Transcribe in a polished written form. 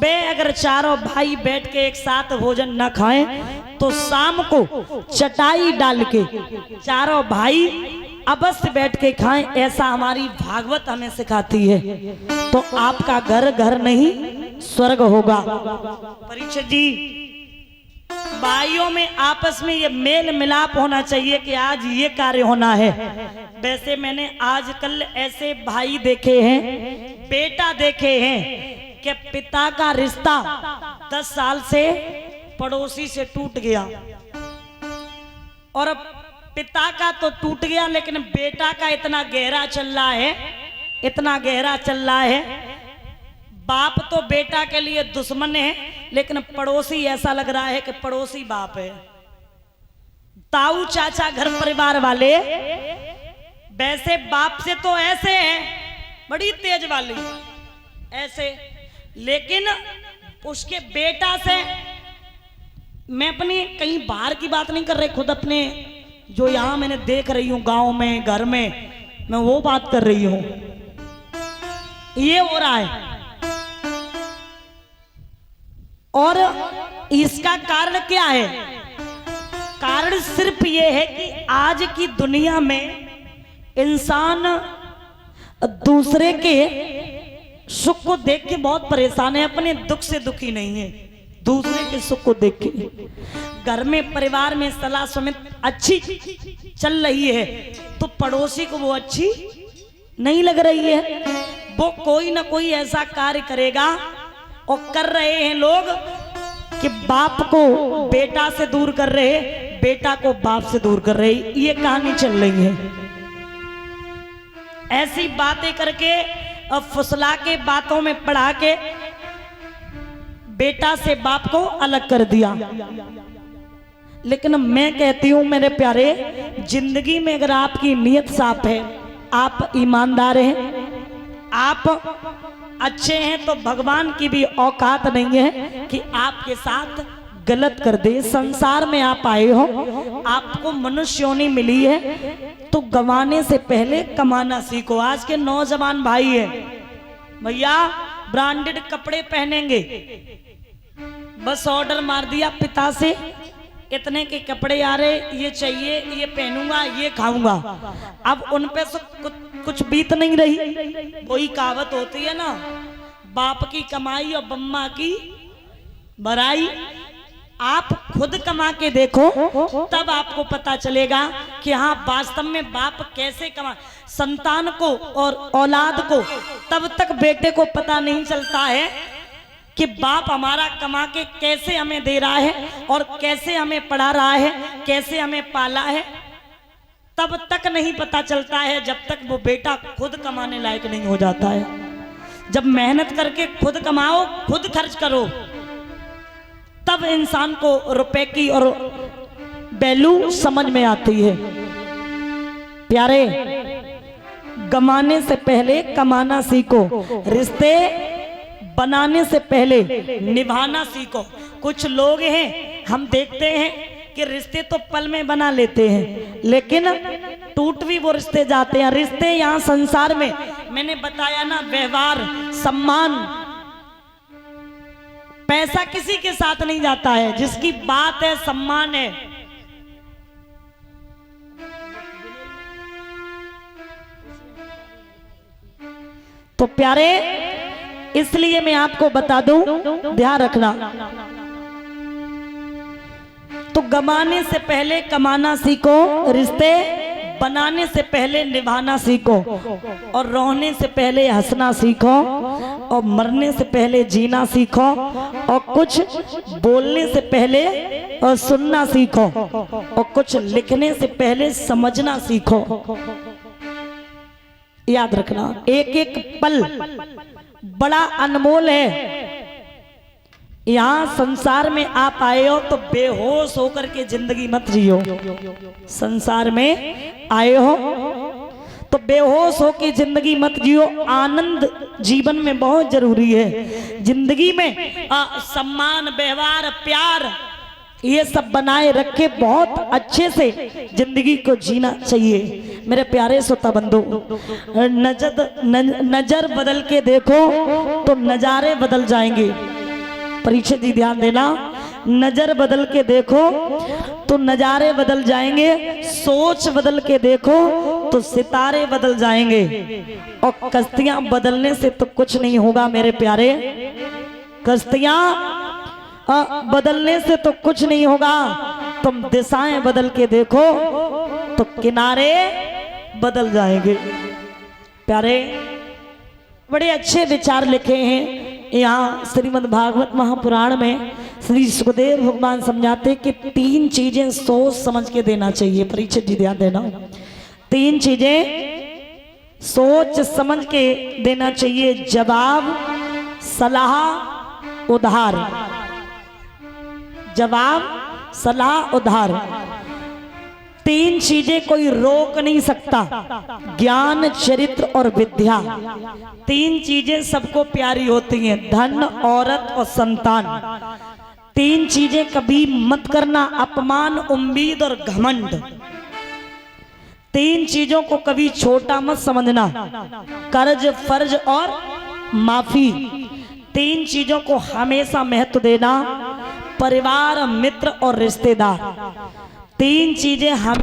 सुबह अगर चारों भाई बैठ के एक साथ भोजन न खाएं तो शाम को चटाई डाल के चारों भाई अवश्य बैठ के खाएं, ऐसा हमारी भागवत हमें सिखाती है। तो आपका घर घर नहीं स्वर्ग होगा। परीक्षित जी, भाइयों में आपस में ये मेल मिलाप होना चाहिए कि आज ये कार्य होना है। वैसे मैंने आजकल ऐसे भाई देखे हैं, बेटा देखे हैं कि पिता का रिश्ता 10 साल से पड़ोसी से टूट गया, और अब पिता का तो टूट गया लेकिन बेटा का इतना गहरा चल रहा है, इतना गहरा चल रहा है। बाप तो बेटा के लिए दुश्मन है, लेकिन पड़ोसी ऐसा लग रहा है कि पड़ोसी बाप है। ताऊ चाचा घर परिवार वाले वैसे बाप से तो ऐसे हैं, बड़ी तेज वाली ऐसे, लेकिन उसके बेटा से, मैं अपनी कहीं बाहर की बात नहीं कर रही, खुद अपने जो यहां मैंने देख रही हूं गांव में घर में, मैं वो बात कर रही हूं। ये हो रहा है, और इसका कारण क्या है? कारण सिर्फ ये है कि आज की दुनिया में इंसान दूसरे के सुख को देख के बहुत परेशान है, अपने दुख से दुखी नहीं है। दूसरे के सुख को देख के घर में परिवार में सलाह समेत अच्छी चल रही है तो पड़ोसी को वो अच्छी नहीं लग रही है। वो कोई ना कोई ऐसा कार्य करेगा, और कर रहे हैं लोग कि बाप को बेटा से दूर कर रहे, बेटा को बाप से दूर कर रहे, ये कहानी चल रही है। ऐसी बातें करके और फुसला के बातों में पढ़ा के बेटा से बाप को अलग कर दिया। लेकिन मैं कहती हूं मेरे प्यारे, जिंदगी में अगर आपकी नीयत साफ है, आप ईमानदार हैं, आप अच्छे हैं, तो भगवान की भी औकात नहीं है कि आपके साथ गलत कर दे। संसार में आप आए हो, आपको मनुष्य योनि मिली है, तो गंवाने से पहले कमाना सीखो। आज के नौजवान भाई है भैया, ब्रांडेड कपड़े पहनेंगे, बस ऑर्डर मार दिया पिता से, इतने के कपड़े आ रहे, ये चाहिए, ये पहनूंगा, ये खाऊंगा। अब उन पे कुछ बीत नहीं रही। वही कहावत होती है ना, बाप की कमाई और बम्मा की बराई। आप खुद कमा के देखो, तब आपको पता चलेगा कि हाँ वास्तव में बाप कैसे कमा। संतान को और औलाद को तब तक बेटे को पता नहीं चलता है कि बाप हमारा कमा के कैसे हमें दे रहा है और कैसे हमें पढ़ा रहा है, कैसे हमें पाला है, तब तक नहीं पता चलता है जब तक वो बेटा खुद कमाने लायक नहीं हो जाता है। जब मेहनत करके खुद कमाओ, खुद खर्च करो, तब इंसान को रुपए की और वैल्यू समझ में आती है। प्यारे, कमाने से पहले कमाना सीखो, रिश्ते बनाने से पहले निभाना सीखो। कुछ लोग हैं, हम देखते हैं कि रिश्ते तो पल में बना लेते हैं, लेकिन टूट भी वो रिश्ते जाते हैं। रिश्ते यहाँ संसार में मैंने बताया ना, व्यवहार, सम्मान, पैसा किसी के साथ नहीं जाता है। जिसकी बात है, सम्मान है, तो प्यारे इसलिए मैं आपको बता दूं, ध्यान रखना। तो गमाने से पहले कमाना सीखो, रिश्ते बनाने से पहले निभाना सीखो, और रोने से पहले हंसना सीखो, और मरने से पहले जीना सीखो, और कुछ बोलने से पहले और सुनना सीखो, और कुछ लिखने से पहले समझना सीखो। याद रखना, एक एक पल बड़ा अनमोल है। यहाँ संसार में आप आए हो तो बेहोश होकर के जिंदगी मत जियो। संसार में आए हो तो बेहोश होकर जिंदगी मत जियो। आनंद जीवन में बहुत जरूरी है। जिंदगी में सम्मान, व्यवहार, प्यार, ये सब बनाए रखे बहुत अच्छे से जिंदगी को जीना चाहिए। मेरे प्यारे श्रोता बंधु, नजर बदल के देखो तो नजारे बदल जाएंगे। परीक्षित जी ध्यान देना, नजर बदल के देखो तो नजारे बदल जाएंगे, सोच बदल के देखो तो सितारे बदल जाएंगे, और कश्तियां बदलने से तो कुछ नहीं होगा मेरे प्यारे। कश्तियां बदलने से तो कुछ नहीं होगा, तुम दिशाएं बदल के देखो तो किनारे बदल जाएंगे। प्यारे बड़े अच्छे विचार लिखे हैं यहाँ श्रीमद् भागवत महापुराण में। श्री सुखदेव भगवान समझाते कि 3 चीजें सोच समझ के देना चाहिए। परीक्षित जी ध्यान देना, 3 चीजें सोच समझ के देना चाहिए, जवाब, सलाह, उधार। जवाब, सलाह, उधार, 3 चीजें कोई रोक नहीं सकता। ज्ञान, चरित्र और विद्या, 3 चीजें सबको प्यारी होती हैं, धन, औरत और संतान। 3 चीजें कभी मत करना, अपमान, उम्मीद और घमंड। 3 चीजों को कभी छोटा मत समझना, कर्ज, फर्ज और माफी। 3 चीजों को हमेशा महत्व देना, परिवार, मित्र और रिश्तेदार। 3 चीजें हमें